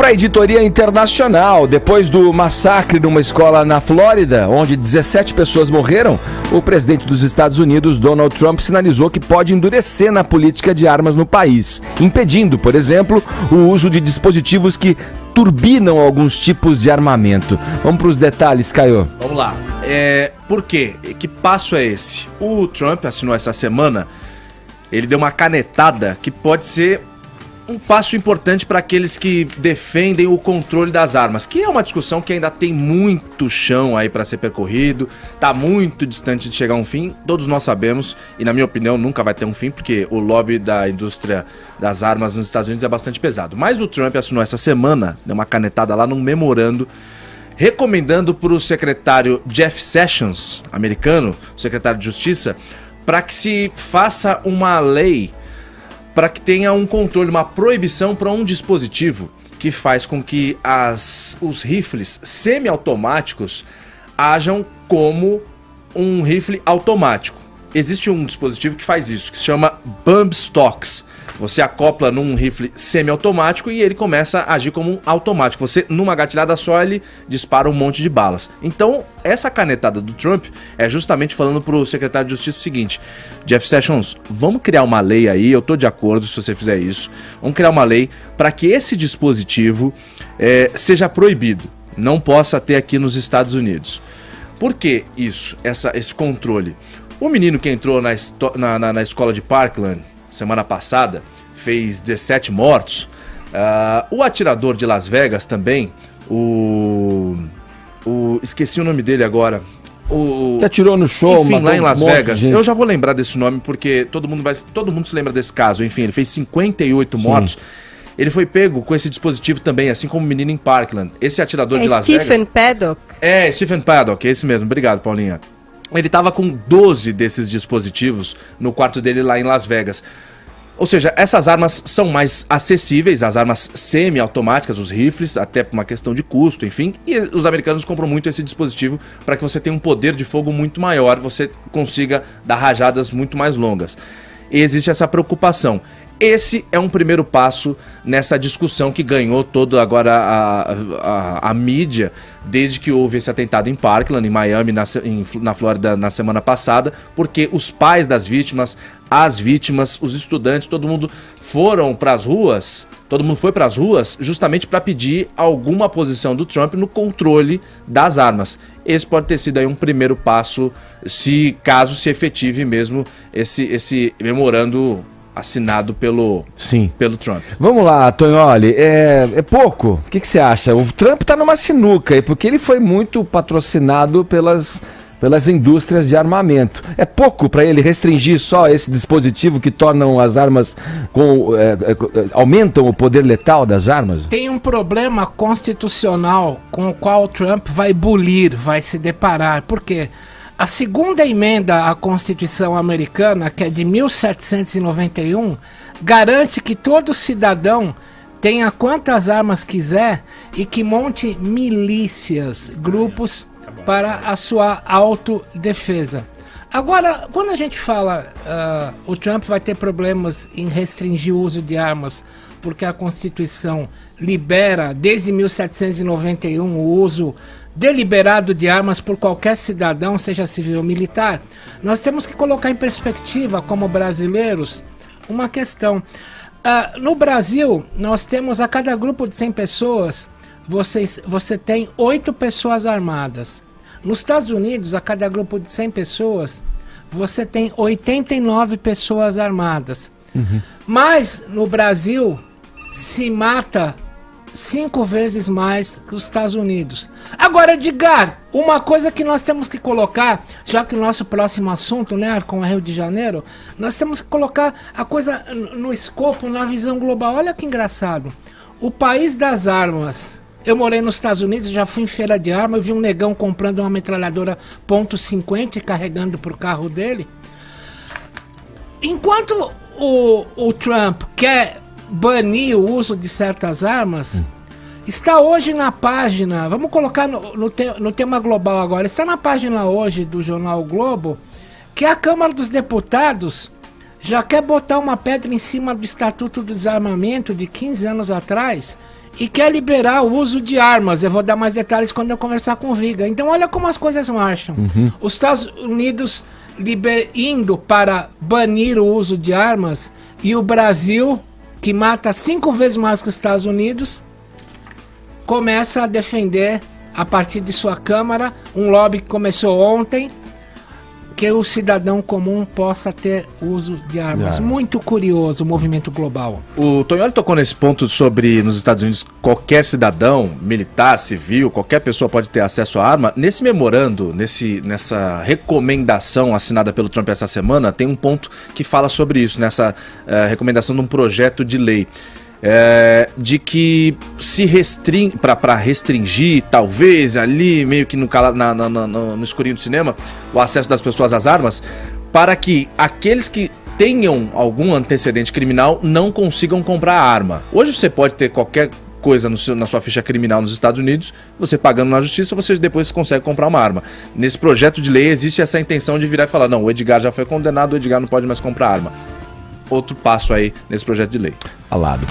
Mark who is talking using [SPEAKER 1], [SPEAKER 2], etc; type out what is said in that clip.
[SPEAKER 1] para a editoria internacional. Depois do massacre numa escola na Flórida, onde 17 pessoas morreram, o presidente dos Estados Unidos, Donald Trump, sinalizou que pode endurecer na política de armas no país, impedindo, por exemplo, o uso de dispositivos que turbinam alguns tipos de armamento. Vamos para os detalhes, Caio.
[SPEAKER 2] Vamos lá. Por quê? Que passo é esse? O Trump assinou essa semana, ele deu uma canetada que pode ser um passo importante para aqueles que defendem o controle das armas, que é uma discussão que ainda tem muito chão aí para ser percorrido, tá muito distante de chegar a um fim, todos nós sabemos, e na minha opinião nunca vai ter um fim, porque o lobby da indústria das armas nos Estados Unidos é bastante pesado. Mas o Trump assinou essa semana, deu uma canetada lá num memorando, recomendando para o secretário Jeff Sessions, americano, secretário de Justiça, para que se faça uma lei para que tenha um controle, uma proibição para um dispositivo que faz com que os rifles semiautomáticos ajam como um rifle automático. Existe um dispositivo que faz isso, que se chama Bump Stocks. Você acopla num rifle semiautomático e ele começa a agir como um automático. Você, numa gatilhada só, ele dispara um monte de balas. Então, essa canetada do Trump é justamente falando pro secretário de Justiça o seguinte: Jeff Sessions, vamos criar uma lei aí, eu tô de acordo se você fizer isso, vamos criar uma lei para que esse dispositivo seja proibido, não possa ter aqui nos Estados Unidos. Por que isso, esse controle? O menino que entrou na escola de Parkland semana passada, fez 17 mortos. O atirador de Las Vegas também, esqueci o nome dele agora.
[SPEAKER 1] Que atirou no show,
[SPEAKER 2] enfim, lá em Las Vegas. Eu já vou lembrar desse nome porque todo mundo se lembra desse caso. Enfim, ele fez 58 mortos. Ele foi pego com esse dispositivo também, assim como o menino em Parkland. Esse atirador de Las Vegas...
[SPEAKER 3] Stephen Paddock.
[SPEAKER 2] Stephen Paddock, é esse mesmo. Obrigado, Paulinha. Ele estava com 12 desses dispositivos no quarto dele lá em Las Vegas. Ou seja, essas armas são mais acessíveis, as armas semi-automáticas, os rifles, até por uma questão de custo, enfim. E os americanos compram muito esse dispositivo para que você tenha um poder de fogo muito maior, você consiga dar rajadas muito mais longas. E existe essa preocupação. Esse é um primeiro passo nessa discussão que ganhou toda agora a mídia, desde que houve esse atentado em Parkland, em Miami, na Flórida, na semana passada, porque os pais das vítimas, as vítimas, os estudantes, todo mundo foram para as ruas, justamente para pedir alguma posição do Trump no controle das armas. Esse pode ter sido aí um primeiro passo, caso se efetive mesmo esse memorando assinado pelo Trump.
[SPEAKER 1] Vamos lá, Tonholi, é pouco? O que você acha? O Trump tá numa sinuca, porque ele foi muito patrocinado pelas indústrias de armamento. É pouco para ele restringir só esse dispositivo que tornam as armas, aumentam o poder letal das armas?
[SPEAKER 4] Tem um problema constitucional com o qual o Trump vai se deparar. Por quê? A segunda emenda à Constituição americana, que é de 1791, garante que todo cidadão tenha quantas armas quiser e que monte milícias, grupos para a sua autodefesa. Agora, quando a gente fala o Trump vai ter problemas em restringir o uso de armas, porque a Constituição libera, desde 1791, o uso deliberado de armas por qualquer cidadão, seja civil ou militar, nós temos que colocar em perspectiva, como brasileiros, uma questão. No Brasil, nós temos, a cada grupo de 100 pessoas, você tem 8 pessoas armadas. Nos Estados Unidos, a cada grupo de 100 pessoas, você tem 89 pessoas armadas. Uhum. Mas, no Brasil, se mata 5 vezes mais que os Estados Unidos. Agora, Edgar, uma coisa que nós temos que colocar, já que o nosso próximo assunto, né, com o Rio de Janeiro, nós temos que colocar a coisa no escopo, na visão global. Olha que engraçado. O país das armas. Eu morei nos Estados Unidos, já fui em feira de arma, eu vi um negão comprando uma metralhadora .50 e carregando pro carro dele. Enquanto o Trump quer banir o uso de certas armas, está hoje na página, vamos colocar no tema global agora, está na página hoje do jornal o Globo, que a Câmara dos Deputados já quer botar uma pedra em cima do Estatuto do Desarmamento de 15 anos atrás, e quer liberar o uso de armas. Eu vou dar mais detalhes quando eu conversar com o Viga. Então olha como as coisas marcham. Os Estados Unidos indo para banir o uso de armas, e o Brasil, que mata 5 vezes mais que os Estados Unidos, começa a defender, a partir de sua Câmara, um lobby que começou ontem, que o cidadão comum possa ter uso de armas. Muito curioso o movimento global.
[SPEAKER 2] O Tonholi tocou nesse ponto sobre, nos Estados Unidos, qualquer cidadão, militar, civil, qualquer pessoa pode ter acesso à arma. Nesse memorando, nessa recomendação assinada pelo Trump essa semana, tem um ponto que fala sobre isso, nessa recomendação de um projeto de lei. De que se restringe, para restringir, talvez ali, meio que no escurinho do cinema, o acesso das pessoas às armas, para que aqueles que tenham algum antecedente criminal não consigam comprar arma. Hoje você pode ter qualquer coisa na sua ficha criminal nos Estados Unidos, você pagando na justiça, você depois consegue comprar uma arma. Nesse projeto de lei existe essa intenção de virar e falar, não, o Edgar já foi condenado, o Edgar não pode mais comprar arma. Outro passo aí nesse projeto de lei.
[SPEAKER 1] Falado.